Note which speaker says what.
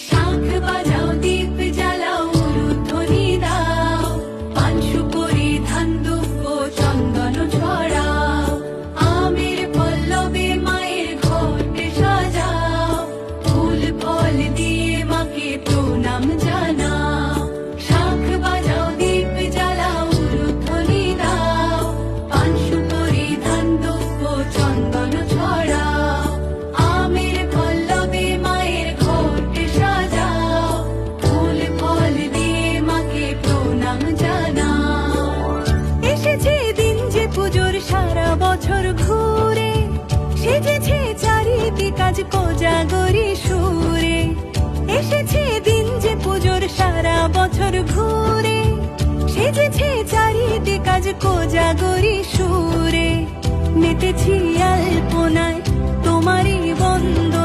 Speaker 1: শাঁখ বাজাও, দীপ জ্বালাও, উলুধ্বনি দাও, পান সুপারি ধান দুব্ব চন্দন ছড়াও, আমের পল্লবে মায়ের ঘট সাজাও, ফুল ফল দিয়ে মাকে প্রণাম জানাও। শাঁখ বাজাও, দীপ জ্বালাও, উলুধ্বনি দাও, পান সুপারি ধান দুব্ব চন্দন ছড়াও, আমের পল্লবে মায়ের ঘট সাজাও, ফুল ফল দিয়ে মাকে প্রণাম জানাও। এসেছে দিন যে পুজোর সারা বছর ঘুরে, সেজেছে চারিদিক আজ কোজাগরি সুরে। এসেছে দিন যে পুজোর সারা বছর ঘুরে, সেজেছে চারিদিক আজ কোজাগরি সুরে। মেতেছি আলপনায় তোমারই বন্দনায়,